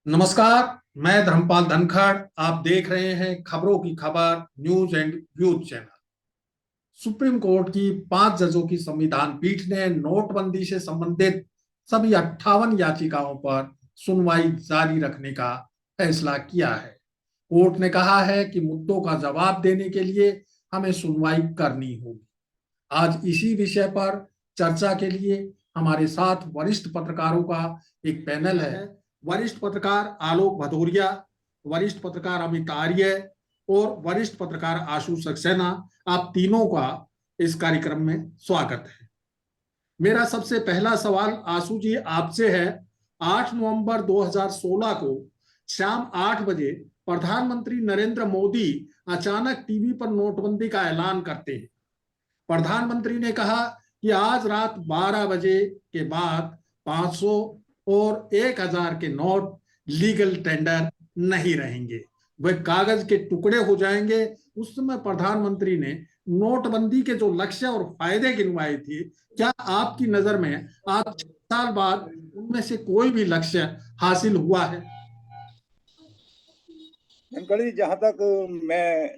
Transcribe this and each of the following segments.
नमस्कार। मैं धर्मपाल धनखड़। आप देख रहे हैं खबरों की खबर news and views channel. Supreme court की 5 जजों की संविधान पीठ ने नोटबंदी से संबंधित सभी 58 याचिकाओं पर सुनवाई जारी रखने का फैसला किया है। कोर्ट ने कहा है कि मुद्दों का जवाब देने के लिए हमें सुनवाई करनी होगी। आज इसी विषय पर चर्चा के लिए हमारे साथ वरिष्ठ पत्रकारों का एक पैनल है। वरिष्ठ पत्रकार आलोक भदौरिया, वरिष्ठ पत्रकार अमित आर्य और वरिष्ठ पत्रकार आशु सक्सेना, आप तीनों का इस कार्यक्रम में स्वागत है। मेरा सबसे पहला सवाल आशु जी आपसे है। 8 नवंबर 2016 को शाम 8 बजे प्रधानमंत्री नरेंद्र मोदी अचानक टीवी पर नोटबंदी का ऐलान करते हैं। प्रधानमंत्री ने कहा कि आज रात 12 बजे के बाद 500 और 1000 के नोट लीगल टेंडर नहीं रहेंगे, वे कागज के टुकड़े हो जाएंगे। उस समय प्रधानमंत्री ने नोटबंदी के जो लक्ष्य और फायदे गिनवाए थे, क्या आपकी नजर में आज 6 साल बाद उनमें से कोई भी लक्ष्य हासिल हुआ है? धनखड़ जी, जहां तक मैं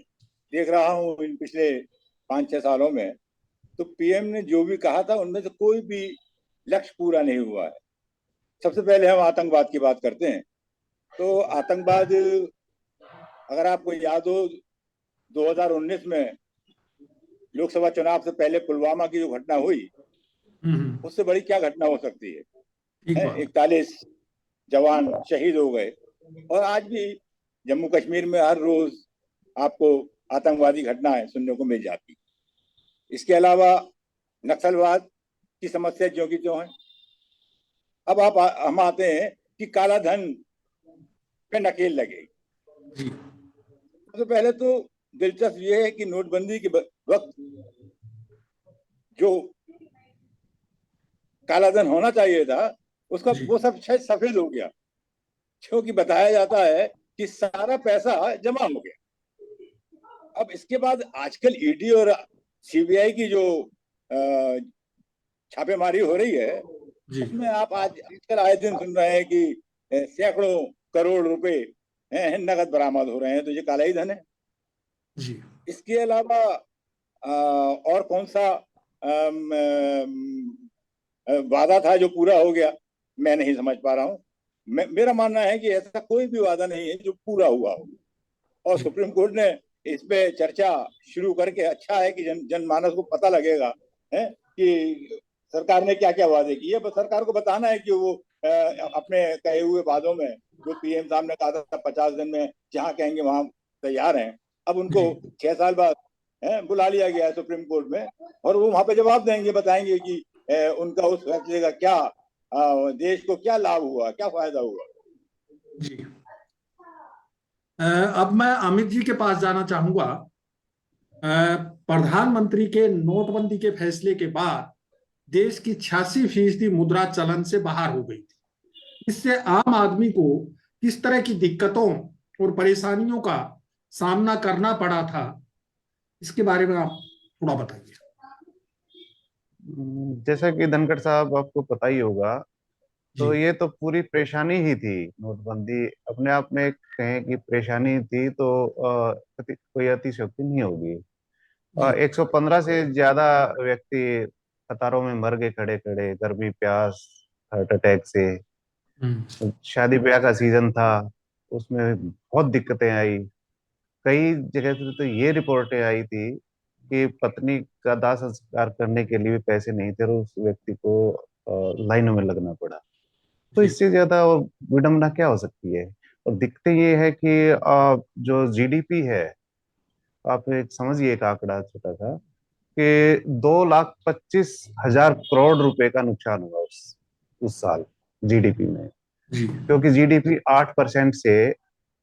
देख रहा हूँ इन पिछले 5-6 सालों में, तो पीएम ने जो भी कहा था उनमें से कोई भी लक्ष्य पूरा नहीं हुआ है। सबसे पहले हम आतंकवाद की बात करते हैं। तो आतंकवाद, अगर आपको याद हो, 2019 में लोकसभा चुनाव से पहले पुलवामा की जो घटना हुई, उससे बड़ी क्या घटना हो सकती ठीक है? बात। 41 जवान शहीद हो गए। और आज भी जम्मू कश्मीर में हर रोज आपको आतंकवादी घटनाएं सुनने को मिल जाती। इसके अलावा नक्सलवाद की समस्या ज्यों की त्यों है। अब हम आते हैं कि काला धन पे नकेल लगेगी। जी। सबसे पहले तो दिलचस्प ये है कि नोटबंदी के वक्त जो काला धन होना चाहिए था, उसका जी। वो सब शायद सफेद हो गया, क्योंकि बताया जाता है कि सारा पैसा जमा हो गया। अब इसके बाद आजकल ईडी और सीबीआई की जो छापेमारी हो रही है, जी। उसमें आप आज आजकल आए दिन सुन रहे हैं कि सैकड़ों करोड़ रुपए नगद बरामद हो रहे हैं। तो ये काला ही धन है। जी। इसके अलावा और कौन सा वादा था जो पूरा हो गया, मैं नहीं समझ पा रहा हूँ। मेरा मानना है कि ऐसा कोई भी वादा नहीं है जो पूरा हुआ हो। और जी। सुप्रीम कोर्ट ने इस पे चर्चा शुरू करके अच्छा है कि जनमानस को पता लगेगा है कि सरकार ने क्या क्या वादे किए। बस सरकार को बताना है कि वो अपने कहे हुए वादों में, जो पीएम साहब ने कहा था 50 दिन में जहां कहेंगे वहां तैयार हैं, अब उनको जी। 6 साल बाद बुला लिया गया है सुप्रीम कोर्ट में। और वो वहां पे जवाब देंगे, बताएंगे कि उनका उस फैसले का क्या, देश को क्या लाभ हुआ, क्या फायदा हुआ। जी। अब मैं अमित जी के पास जाना चाहूंगा। प्रधानमंत्री के नोटबंदी के फैसले के बाद देश की 86% मुद्रा चलन से बाहर हो गई थी। इससे आम आदमी को किस तरह की दिक्कतों और परेशानियों का सामना करना पड़ा था, इसके बारे में आप थोड़ा बताइए। जैसा कि धनखड़ साहब आपको पता ही होगा, जी। तो ये तो पूरी परेशानी ही थी। नोटबंदी अपने आप में कहें कि परेशानी थी तो कोई अतिशयोक्ति नहीं होगी। जी। 115 से ज्यादा व्यक्ति कतारों में मर गए खड़े खड़े, गर्मी, प्यास, हार्ट अटैक से। हम्म। शादी ब्याह का सीजन था, उसमें बहुत दिक्कतें आई। कई जगह से तो ये रिपोर्टें आई थी कि पत्नी का दाह संस्कार करने के लिए भी पैसे नहीं थे और उस व्यक्ति को लाइनों में लगना पड़ा। तो जी। इससे ज्यादा और विडंबना क्या हो सकती है। और दिक्कत ये है कि जो जीडीपी है, आप एक समझिए, एक आंकड़ा छोटा सा, कि 2,25,000 करोड़ रुपए का नुकसान हुआ उस साल जीडीपी में। जी। क्योंकि जीडीपी 8% से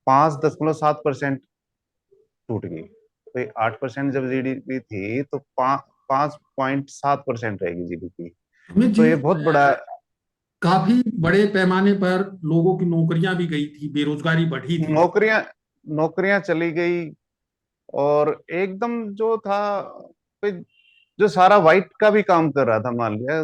5.7% टूट गई। तो 8% जब जीडीपी थी तो 5.7% रहेगी जीडीपी। अमित तो जी, ये बहुत बड़ा। काफी बड़े पैमाने पर लोगों की नौकरियां भी गई थी, बेरोजगारी बढ़ी थी। नौकरियां नौकरियां चली गई। और एकदम जो था, पे जो सारा व्हाइट का भी काम कर रहा था, मान लिया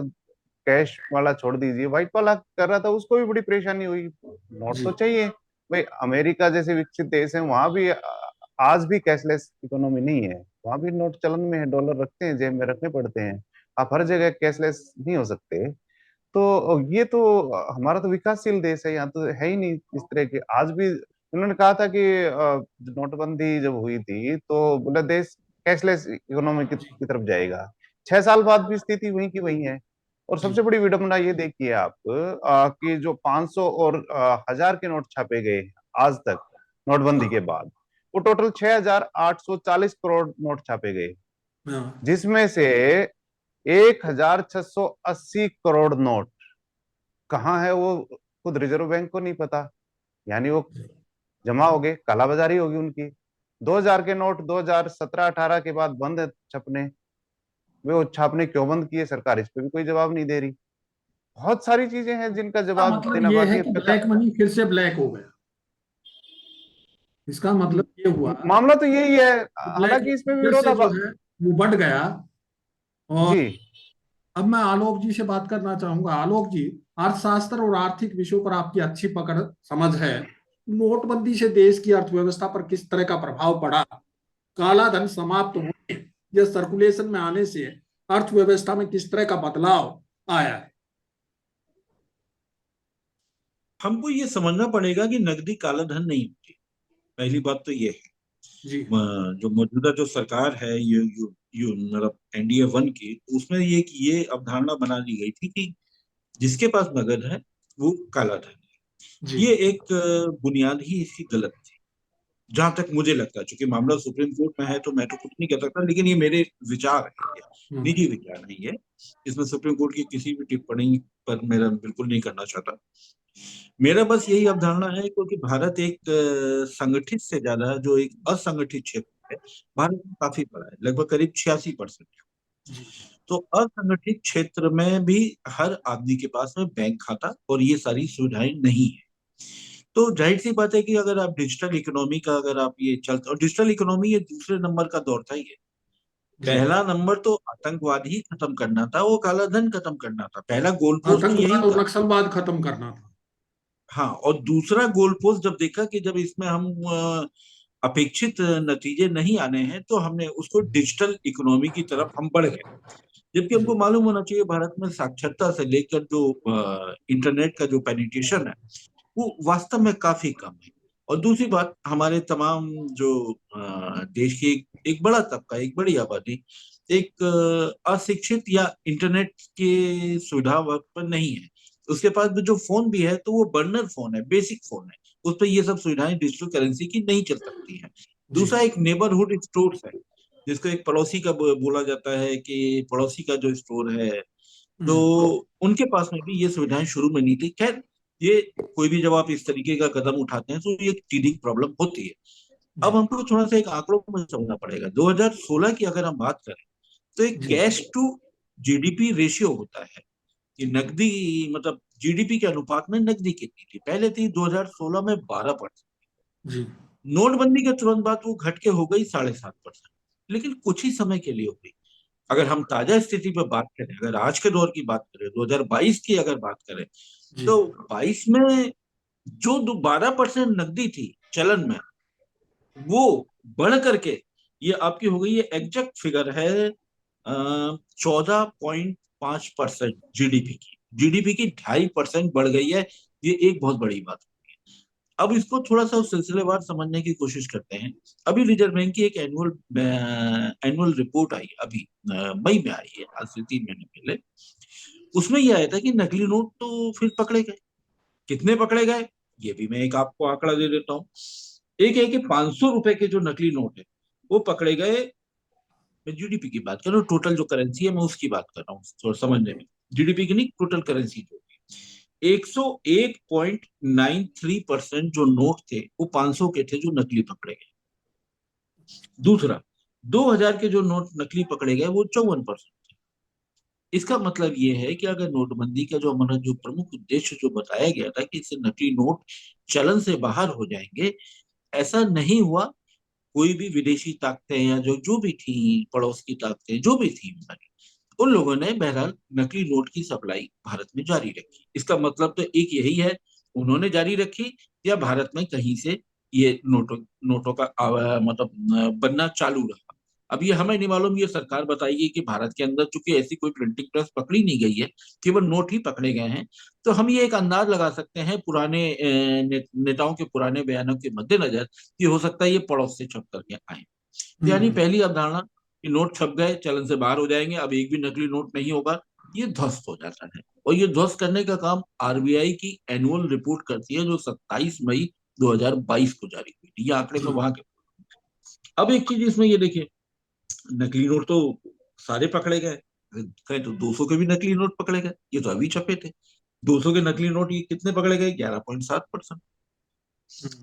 कैश वाला छोड़ दीजिए, व्हाइट वाला कर रहा था, उसको भी बड़ी परेशानी हुई। नोट जी तो चाहिए। भाई अमेरिका जैसे विकसित देश है, वहां भी आज भी कैशलेस इकोनॉमी नहीं है। वहां भी नोट चलन में है, डॉलर रखते हैं, जेब में रखने पड़ते हैं। आप हर जगह कैशलेस नहीं हो सकते। तो ये तो हमारा तो विकासशील देश है, यहाँ तो है ही नहीं इस तरह के। आज भी उन्होंने कहा था कि नोटबंदी जब हुई थी तो बोला देश कैशलेस इकोनॉमी की तरफ जाएगा। 6 साल बाद भी स्थिति वही की वही है। और जी सबसे बड़ी विडंबना ये देखिए आप, कि जो 500 और 1000 के नोट छापे गए आज तक नोटबंदी के बाद, वो टोटल 6840 करोड़ नोट छापे गए। हाँ जिसमें से 1680 करोड़ नोट कहाँ है वो खुद रिजर्व बैंक को नहीं पता। यानी वो जमा हो गए, कालाबाजारी होगी उनकी। 2000 के नोट 2017-18 के बाद बंद है छपने। वे वो छापने क्यों बंद किए, सरकार इस पे भी कोई जवाब नहीं दे रही। बहुत सारी चीजें हैं जिनका का जवाब मतलब देना ये बाकी है है। कि ब्लैक मनी फिर से ब्लैक हो गया, इसका मतलब ये हुआ मामला तो यही है। कि ब्लैक हालांकि इसमें मनी भी फिर से जो विरोधाभास। है वो बढ़ गया। और जी। अब मैं आलोक जी से बात करना चाहूंगा। आलोक जी, अर्थशास्त्र और आर्थिक विषयों पर आपकी अच्छी पकड़ समझ है। नोटबंदी से देश की अर्थव्यवस्था पर किस तरह का प्रभाव पड़ा? काला धन समाप्त होने या सर्कुलेशन में आने से अर्थव्यवस्था में किस तरह का बदलाव आया है? हमको ये समझना पड़ेगा कि नकदी काला धन नहीं होती। पहली बात तो ये है। जी जो मौजूदा जो सरकार है ये मतलब NDA 1 की, तो उसमें ये अवधारणा बना दी गई थी कि जिसके पास नगद है वो काला धन है। जी ये एक बुनियाद ही इसकी गलत थी, जहां तक मुझे लगता है। चूंकि मामला सुप्रीम कोर्ट में है तो मैं तो कुछ नहीं कह सकता, लेकिन ये मेरे विचार है, ये हम्म, निजी विचार नहीं है। इसमें सुप्रीम कोर्ट की किसी भी टिप्पणी पर मेरा बिल्कुल नहीं करना चाहता। मेरा बस यही अवधारणा है, क्योंकि भारत एक संगठित से ज्यादा जो एक असंगठित क्षेत्र है, भारत में काफी बड़ा है, लगभग करीब 86%। जी तो असंगठित क्षेत्र में भी हर आदमी के पास में बैंक खाता और ये सारी सुविधाएं नहीं है। तो जाहिर सी बात है कि अगर आप डिजिटल इकोनॉमी का अगर आप ये चलते, और डिजिटल इकोनॉमी ये दूसरे नंबर का दौर था ये। जी। पहला नंबर तो आतंकवाद ही खत्म करना था, वो काला धन खत्म करना था, पहला गोल पोस्ट यही आतंकवाद और था। नक्सलवाद खत्म करना था। हाँ, और दूसरा गोल पोस्ट जब देखा कि जब इसमें हम अपेक्षित नतीजे नहीं आने हैं, तो हमने उसको डिजिटल इकोनॉमी की तरफ हम बढ़ गए। जबकि हमको जी मालूम होना चाहिए भारत में साक्षरता से लेकर जो इंटरनेट का जो पेनिट्रेशन है वो वास्तव में काफी कम है। और दूसरी बात, हमारे तमाम जो देश की एक बड़ा तबका, एक बड़ी आबादी एक अशिक्षित या इंटरनेट की सुविधा वक्त पर नहीं है। उसके पास जो फोन भी है तो वो बर्नर फोन है, बेसिक फोन है। उस पर ये सब सुविधाएं डिजिटल करेंसी की नहीं चल सकती हैं। जी। दूसरा, एक नेबरहुड स्टोर्स है, जिसको एक पड़ोसी का बोला जाता है कि पड़ोसी का जो स्टोर है, तो हम्म, उनके पास में भी ये सुविधाएं शुरू में नहीं थी। खैर, ये कोई भी जब आप इस तरीके का कदम उठाते हैं तो ये टीडिंग प्रॉब्लम होती है। जी अब हमको थोड़ा सा एक आंकड़ों में समझना पड़ेगा। 2016 की अगर हम बात करें तो एक जी कैश टू GDP रेशियो होता है कि नकदी मतलब GDP के अनुपात में नकदी कितनी थी। पहले थी 2016 में 12%। जी नोटबंदी के तुरंत बाद वो घट के हो गई 7.5%, लेकिन कुछ ही समय के लिए हो गई। अगर हम ताजा स्थिति पर बात करें, अगर आज के दौर की बात करें, 2022 की अगर बात करें, जी तो 22 में जो 12% नकदी थी चलन में, वो बढ़ करके ये आपकी हो गई, ये एग्जैक्ट फिगर है 14.5% जीडीपी की 2.5% बढ़ गई है। ये एक बहुत बड़ी बात है। अब इसको थोड़ा सा सिलसिलेवार समझने की कोशिश करते हैं। अभी रिजर्व बैंक की एक एनुअल रिपोर्ट आई, अभी मई में आई है, आज से 3 महीने पहले। उसमें यह आया था कि नकली नोट तो फिर पकड़े गए। कितने पकड़े गए, ये भी मैं एक आपको आंकड़ा दे देता हूँ। एक है कि 500 रुपए के जो नकली नोट है वो पकड़े गए। मैं जीडीपी की बात कर रहा हूँ, टोटल जो करेंसी है मैं उसकी बात कर रहा हूँ थोड़ा समझने में। जीडीपी की नहीं, टोटल करेंसी जो 101.93% जो नोट थे वो 500 के थे जो नकली पकड़े गए। दूसरा, 2000 के जो नोट नकली पकड़े गए वो 54%। इसका मतलब ये है कि अगर नोटबंदी का जो हमारा जो प्रमुख उद्देश्य जो बताया गया था कि इससे नकली नोट चलन से बाहर हो जाएंगे, ऐसा नहीं हुआ। कोई भी विदेशी ताकतें या जो जो भी थी, पड़ोस की ताकतें जो भी थी हमारी, उन लोगों ने बहरहाल नकली नोट की सप्लाई भारत में जारी रखी। इसका मतलब तो एक यही है उन्होंने जारी रखी या भारत में कहीं से ये नोटों का बनना चालू रहा। अब ये हमें नहीं मालूम, ये सरकार बताएगी कि भारत के अंदर चूंकि ऐसी कोई प्रिंटिंग प्रेस पकड़ी नहीं गई है, केवल नोट ही पकड़े गए हैं। तो हम ये एक अंदाज लगा सकते हैं पुराने नेताओं के पुराने बयानों के मद्देनजर कि हो सकता है ये पड़ोस से छप करके आए। यानी पहली अवधारणा कि नोट छप गए, चलन से बाहर हो जाएंगे, अब एक भी नकली नोट नहीं होगा, ये ध्वस्त हो जाता है। और ये ध्वस्त करने का काम आरबीआई की एनुअल रिपोर्ट करती है, जो 27 मई 2022 को जारी हुई थी। ये आंकड़े में वहां के। अब एक चीज इसमें ये देखिए, नकली नोट तो सारे पकड़े गए, कहें तो 200 के भी नकली नोट पकड़े गए, ये तो अभी छपे थे। 200 के नकली नोट ये कितने पकड़े गए? 11.7%।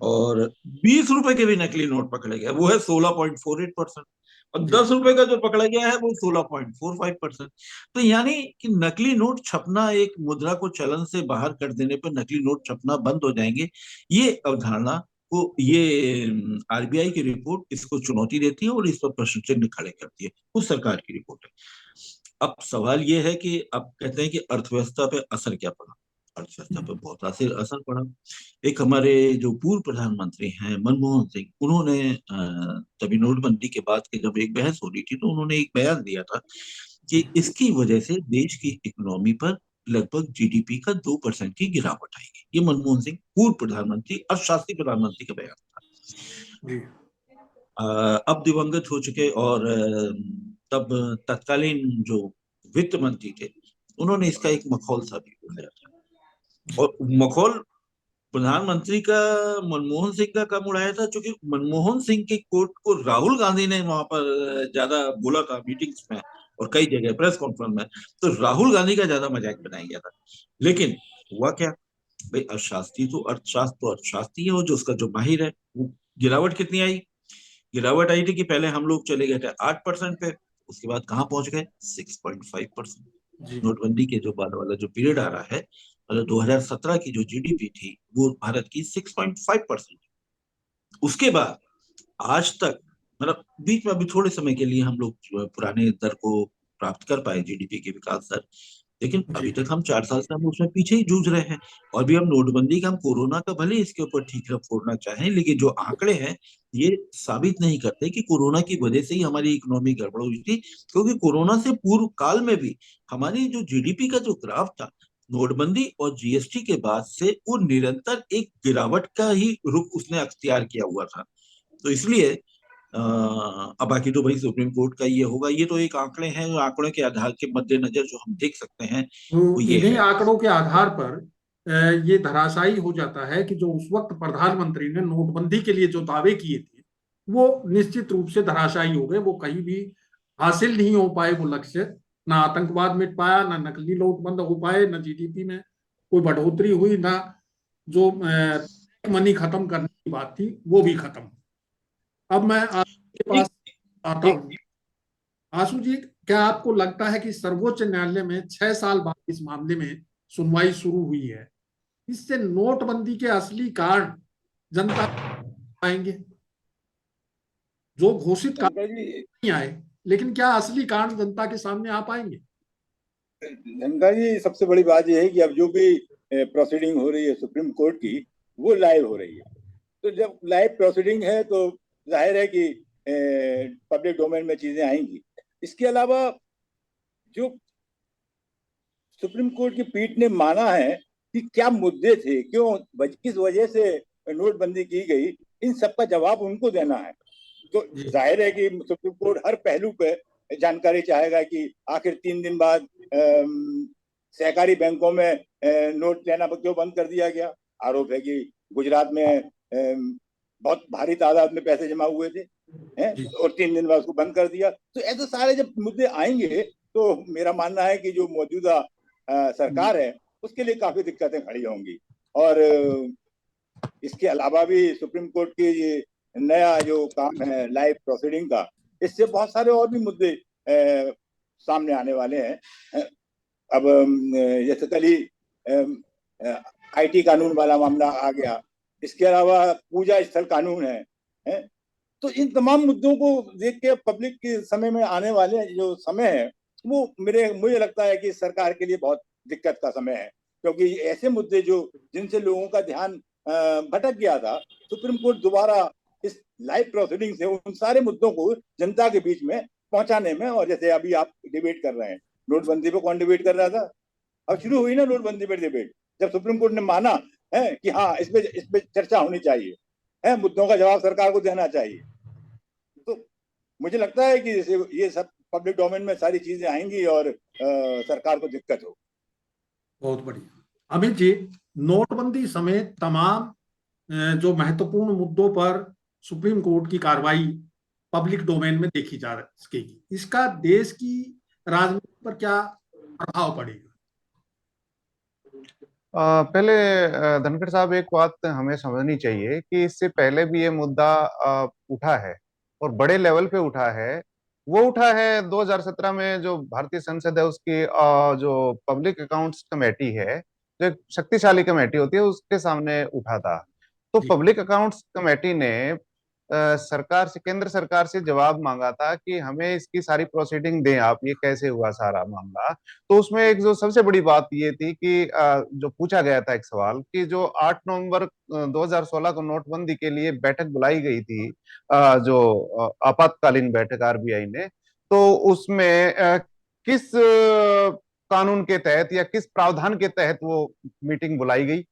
और 20 रुपए के भी नकली नोट पकड़े गए, वो है 16.48%। और 10 रुपए का जो पकड़ा गया है वो 16.45%। तो यानी कि नकली नोट छपना, एक मुद्रा को चलन से बाहर कर देने पर नकली नोट छपना बंद हो जाएंगे, ये अवधारणा को ये आरबीआई की रिपोर्ट इसको चुनौती देती है और इस पर प्रश्न चिन्ह खड़े करती है। उस सरकार की रिपोर्ट है। अब सवाल ये है कि अब कहते हैं कि अर्थव्यवस्था पे असर क्या पड़ा। अर्थव्यवस्था पे बहुत असर पड़ा। एक हमारे जो पूर्व प्रधानमंत्री हैं मनमोहन सिंह, उन्होंने तभी नोटबंदी के बाद के जब एक बहस हो रही थी तो उन्होंने एक बयान दिया था कि इसकी वजह से देश की इकोनॉमी पर लगभग जीडीपी का 2% की गिरावट आएगी। ये मनमोहन सिंह पूर्व प्रधानमंत्री, अर्थशास्त्री प्रधानमंत्री का बयान था। अब दिवंगत हो चुके और तब तत्कालीन जो वित्त मंत्री थे, उन्होंने इसका एक मखौल सा भी उड़ाया था। और मखौल प्रधानमंत्री का मनमोहन सिंह का कम उड़ाया था, क्योंकि मनमोहन सिंह के कोट को राहुल गांधी ने वहां पर ज्यादा बोला था मीटिंग्स में और कई जगह प्रेस कॉन्फ्रेंस में, तो राहुल गांधी का ज्यादा मजाक बनाया गया था। लेकिन हुआ क्या भाई, अर्थशास्त्री तो अर्थशास्त्री है, और जो उसका जो माहिर है वो। गिरावट कितनी आई? गिरावट आई थी कि पहले हम लोग चले गए थे 8% पे, उसके बाद कहाँ पहुंच गए? 6.5%। नोटबंदी के जो बाद वाला जो पीरियड आ रहा है, मतलब 2017 की जो जीडीपी थी वो भारत की 6.5%। उसके बाद आज तक, मतलब बीच में अभी थोड़े समय के लिए हम लोग पुराने दर को प्राप्त कर पाए, जीडीपी की विकास दर, लेकिन अभी तक हम 4 साल से हम उसमें पीछे ही जूझ रहे हैं। और भी हम नोटबंदी का, हम कोरोना का भले इसके ऊपर ठीक फोड़ना चाहें, लेकिन जो आंकड़े हैं ये साबित नहीं करते कि कोरोना की वजह से ही हमारी इकोनॉमी गड़बड़ हुई थी। क्योंकि कोरोना से पूर्व काल में भी हमारी जो जीडीपी का जो ग्राफ था, नोटबंदी और जीएसटी के बाद से वो निरंतर एक गिरावट का ही रुख उसने अख्तियार किया हुआ था। तो इसलिए अब बाकी तो भाई सुप्रीम कोर्ट का ये होगा। ये तो एक आंकड़े हैं, आंकड़ों के आधार के मद्देनजर जो हम देख सकते हैं तो वो ये इन्हीं है। आंकड़ों के आधार पर ये धराशायी हो जाता है कि जो उस वक्त प्रधानमंत्री ने नोटबंदी के लिए जो दावे किए थे वो निश्चित रूप से धराशायी हो गए। वो कहीं भी हासिल नहीं हो पाए वो लक्ष्य। ना आतंकवाद मिट पाया, ना नकली नोट बंद हो पाए, ना जीडीपी में कोई बढ़ोतरी हुई, ना जो मनी खत्म करने की बात थी वो भी खत्म। अब मैं आपके पास आता हूँ। आशु जी, क्या आपको लगता है कि सर्वोच्च न्यायालय में 6 साल बाद इस मामले में सुनवाई शुरू हुई है, इससे नोटबंदी के असली कारण जनता पाएंगे? जो घोषित कारण शंकर जी, नहीं आए, लेकिन क्या असली कारण जनता के सामने आ पाएंगे? शंकर जी, सबसे बड़ी बात यह है कि अब जो भी प्रोसीडिंग हो रही है सुप्रीम कोर्ट की, वो लाइव हो रही है। तो जब लाइव प्रोसीडिंग है तो जाहिर है कि पब्लिक डोमेन में चीजें आएंगी। इसके अलावा जो सुप्रीम कोर्ट की पीठ ने माना है कि क्या मुद्दे थे, क्यों, किस वजह से नोटबंदी की गई, इन सब का जवाब उनको देना है। तो जाहिर है कि सुप्रीम कोर्ट हर पहलू पे जानकारी चाहेगा कि आखिर 3 दिन बाद सहकारी बैंकों में नोट लेना क्यों बंद कर दिया गया। आरोप है कि गुजरात में बहुत भारी तादाद में पैसे जमा हुए थे, और 3 दिन बाद उसको बंद कर दिया। तो ऐसे सारे जब मुद्दे आएंगे तो मेरा मानना है कि जो मौजूदा सरकार है उसके लिए काफी दिक्कतें खड़ी होंगी। और इसके अलावा भी सुप्रीम कोर्ट की ये नया जो काम है लाइव प्रोसीडिंग का, इससे बहुत सारे और भी मुद्दे सामने आने वाले हैं। अब जैसे कल ही आईटी कानून वाला मामला आ गया, इसके अलावा पूजा स्थल कानून है। तो इन तमाम मुद्दों को देख के पब्लिक के समय में आने वाले जो समय है वो मुझे लगता है कि सरकार के लिए बहुत दिक्कत का समय है। क्योंकि ऐसे मुद्दे जो जिनसे लोगों का ध्यान भटक गया था, सुप्रीम कोर्ट दोबारा इस लाइव प्रोसीडिंग से उन सारे मुद्दों को जनता के बीच में पहुंचाने में, और जैसे अभी आप डिबेट कर रहे हैं, नोटबंदी पे कौन डिबेट कर रहा था? अब शुरू हुई ना नोटबंदी पर डिबेट, जब सुप्रीम कोर्ट ने माना है कि हाँ इस पे चर्चा होनी चाहिए, है मुद्दों का जवाब सरकार को देना चाहिए। तो मुझे लगता है कि ये सब पब्लिक डोमेन में सारी चीजें आएंगी और सरकार को दिक्कत हो। बहुत बढ़िया। अमित जी, नोटबंदी समेत तमाम जो महत्वपूर्ण मुद्दों पर सुप्रीम कोर्ट की कार्रवाई पब्लिक डोमेन में देखी जा सकेगी, इसका देश की राजनीति पर क्या प्रभाव पड़ेगा? पहले धनखड़ साहब, एक बात हमें समझनी चाहिए कि इससे पहले भी ये मुद्दा उठा है और बड़े लेवल पे उठा है। वो उठा है 2017 में, जो भारतीय संसद है उसकी जो पब्लिक अकाउंट्स कमेटी है, जो एक शक्तिशाली कमेटी होती है, उसके सामने उठा था। तो जी। पब्लिक अकाउंट्स कमेटी ने सरकार से, केंद्र सरकार से जवाब मांगा था कि हमें इसकी सारी प्रोसीडिंग दें आप, ये कैसे हुआ सारा मामला। तो उसमें एक जो सबसे बड़ी बात ये थी कि जो पूछा गया था एक सवाल, कि जो 8 नवंबर 2016 को नोटबंदी के लिए बैठक बुलाई गई थी, जो आपातकालीन बैठक आरबीआई ने, तो उसमें किस कानून के तहत या किस प्रावधान के तहत वो मीटिंग बुलाई गई,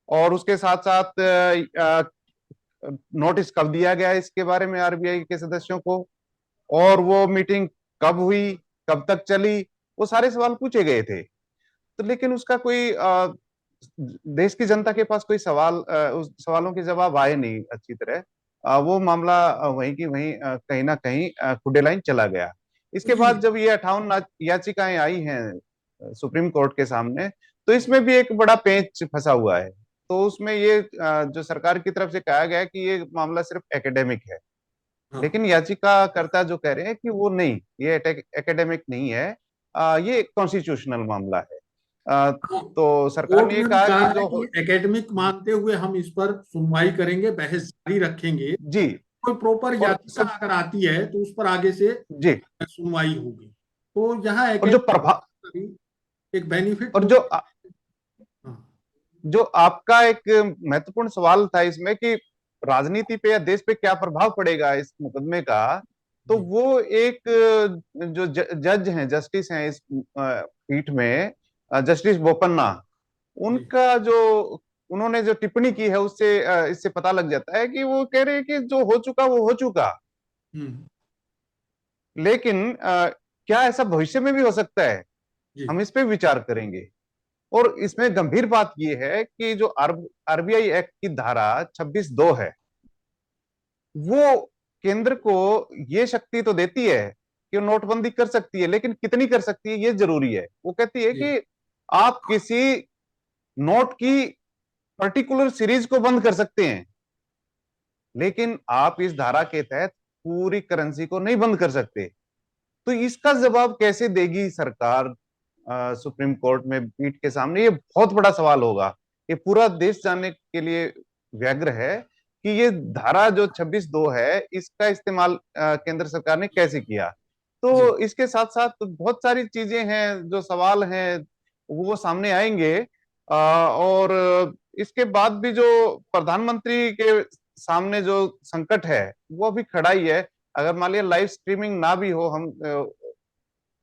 और उसके साथ साथ नोटिस कब दिया गया इसके बारे में आरबीआई के सदस्यों को, और वो मीटिंग कब हुई, कब तक चली, वो सारे सवाल पूछे गए थे। तो लेकिन उसका कोई देश की जनता के पास कोई सवाल, उस सवालों के जवाब आए नहीं अच्छी तरह। वो मामला वहीं की वहीं कहीं ना कहीं खुडे लाइन चला गया। इसके जी। बाद जब ये 58 याचिकाएं आई हैं सुप्रीम कोर्ट के सामने, तो इसमें भी एक बड़ा पेंच फंसा हुआ है। तो उसमें ये जो सरकार की तरफ से कहा गया है कि ये मामला सिर्फ एकेडमिक है, हाँ। लेकिन याचिकाकर्ता जो कह रहे हैं कि वो नहीं, ये एकेडमिक नहीं है, ये कॉन्स्टिट्यूशनल मामला है। तो सरकार कोर्ट ने ये ने भी कहा कहा कि है जो, कि एकेडमिक मानते हुए हम इस पर सुनवाई करेंगे, बहस जारी रखेंगे, जी, कोई प्रॉपर और याचिका अगर आती है तो उस पर आगे से जी, सुनवाई होगी। तो यहाँ और जो एकेडमिक प्रभाव, भी एक बेनिफिट और हो। हाँ। जो आपका एक महत्वपूर्ण सवाल था इसमें कि राजनीति पे या देश पे क्या प्रभाव पड़ेगा इस मुकदमे का, तो जी। वो एक जो जज हैं, जस्टिस हैं इस पीठ में, जस्टिस बोपन्ना, जी। उनका जो उन्होंने जो टिप्पणी की है, उससे इससे पता लग जाता है कि वो कह रहे हैं कि जो हो चुका वो हो चुका, हम्म। लेकिन क्या ऐसा भविष्य में भी हो सकता है, जी। हम इस पे विचार करेंगे। और इसमें गंभीर बात यह है कि जो आरबीआई एक्ट की धारा 26(2) है, वो केंद्र को ये शक्ति तो देती है कि वो नोटबंदी कर सकती है, लेकिन कितनी कर सकती है ये जरूरी है। वो कहती है जी। कि आप किसी नोट की पर्टिकुलर सीरीज को बंद कर सकते हैं, लेकिन आप इस धारा के तहत पूरी करेंसी को नहीं बंद कर सकते। तो इसका जवाब कैसे देगी सरकार सुप्रीम कोर्ट में पीठ के सामने? ये बहुत बड़ा सवाल होगा। ये पूरा देश जानने के लिए व्यग्र है कि ये धारा जो 26(2) है, इसका इस्तेमाल केंद्र सरकार ने कैसे किया। जी। तो इसके साथ साथ बहुत सारी चीजें हैं, जो सवाल हैं वो सामने आएंगे। और इसके बाद भी जो प्रधानमंत्री के सामने जो संकट है वो अभी खड़ा ही है। अगर मान लिया लाइव स्ट्रीमिंग ना भी हो, हम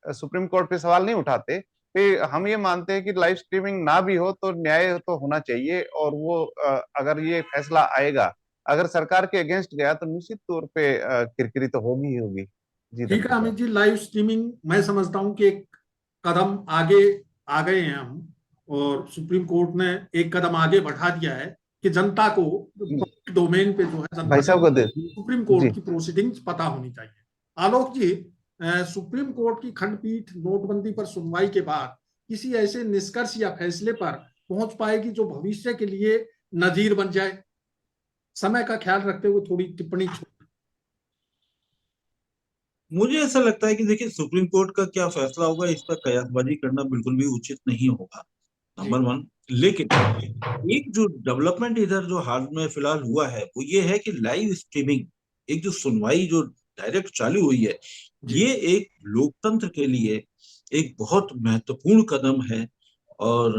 सुप्रीम कोर्ट पे सवाल नहीं उठाते, फिर हम ये मानते हैं कि लाइव स्ट्रीमिंग ना भी हो तो न्याय तो होना चाहिए, और वो अगर ये फैसला आएगा, अगर सरकार के अगेंस्ट गया, तो निश्चित तौर पे किरकिरी तो होगी ही होगी। जी ठीक धनखड़ है अमित साहब। जी, लाइव स्ट्रीमिंग मैं समझता हूं कि एक कदम आगे आ गए हैं हम, और सुप्रीम कोर्ट ने एक कदम आगे बढ़ा दिया है कि जनता को पब्लिक डोमेन पे जो है जनता भाई साहब को को दे। सुप्रीम जी। कोर्ट की प्रोसीडिंग्स पता होनी चाहिए। आलोक जी, सुप्रीम कोर्ट की खंडपीठ नोटबंदी पर सुनवाई के बाद किसी ऐसे निष्कर्ष या फैसले पर पहुंच पाएगी जो भविष्य के लिए नजीर बन जाए? समय का ख्याल रखते हुए थोड़ी टिप्पणी मुझे ऐसा लगता है कि देखिए, सुप्रीम कोर्ट का क्या फैसला होगा इस पर कयासबाजी करना बिल्कुल भी उचित नहीं होगा, जी। Number one. लेकिन एक जो डेवलपमेंट इधर जो हाल में फिलहाल हुआ है वो ये है कि लाइव स्ट्रीमिंग, एक जो सुनवाई जो डायरेक्ट चालू हुई है, जी। ये एक लोकतंत्र के लिए एक बहुत महत्वपूर्ण कदम है। और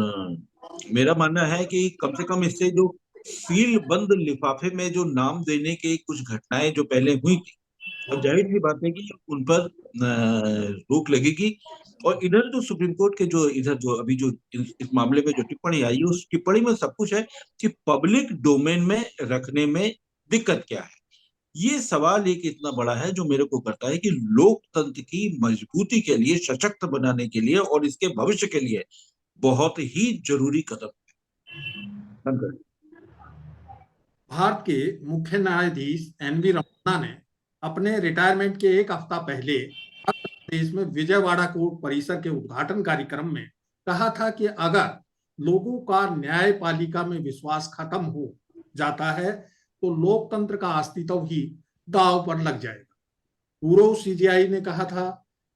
मेरा मानना है कि कम से कम इससे जो सील बंद लिफाफे में जो नाम देने के कुछ घटनाएं जो पहले हुई थी, अब जाहिर सी बात है कि उन पर रोक लगेगी। और इधर जो सुप्रीम कोर्ट के जो इधर जो अभी जो इस मामले में जो टिप्पणी आई है, उस टिप्पणी में सब कुछ है कि पब्लिक डोमेन में रखने में दिक्कत क्या है। ये सवाल एक इतना बड़ा है जो मेरे को करता है कि लोकतंत्र की मजबूती के लिए, सशक्त बनाने के लिए और इसके भविष्य के लिए बहुत ही जरूरी कदम है। भारत के मुख्य न्यायाधीश एन.वी. रमन्ना ने अपने रिटायरमेंट के एक हफ्ता पहले आंध्र प्रदेश में विजयवाड़ा कोर्ट परिसर के उद्घाटन कार्यक्रम में कहा था कि अगर लोगों का न्यायपालिका में विश्वास खत्म हो जाता है तो लोकतंत्र का अस्तित्व ही दांव पर लग जाएगा। पूर्व सीजेआई ने कहा था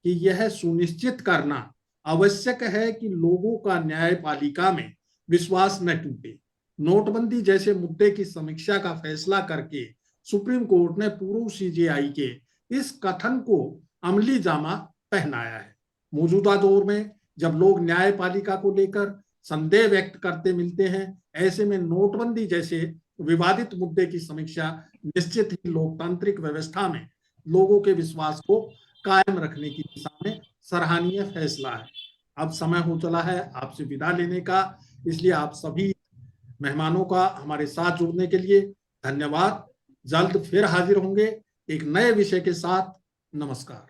कि यह सुनिश्चित करना आवश्यक है कि लोगों का न्यायपालिका में विश्वास न टूटे। नोटबंदी जैसे मुद्दे की समीक्षा का फैसला करके सुप्रीम कोर्ट ने पूर्व सीजेआई के इस कथन को अमली जामा पहनाया है। मौजूदा दौर में जब लोग न्यायपालिका को लेकर संदेह व्यक्त करते मिलते हैं, ऐसे में नोटबंदी जैसे विवादित मुद्दे की समीक्षा निश्चित ही लोकतांत्रिक व्यवस्था में लोगों के विश्वास को कायम रखने की दिशा में सराहनीय फैसला है। अब समय हो चला है आपसे विदा लेने का, इसलिए आप सभी मेहमानों का हमारे साथ जुड़ने के लिए धन्यवाद। जल्द फिर हाजिर होंगे एक नए विषय के साथ। नमस्कार।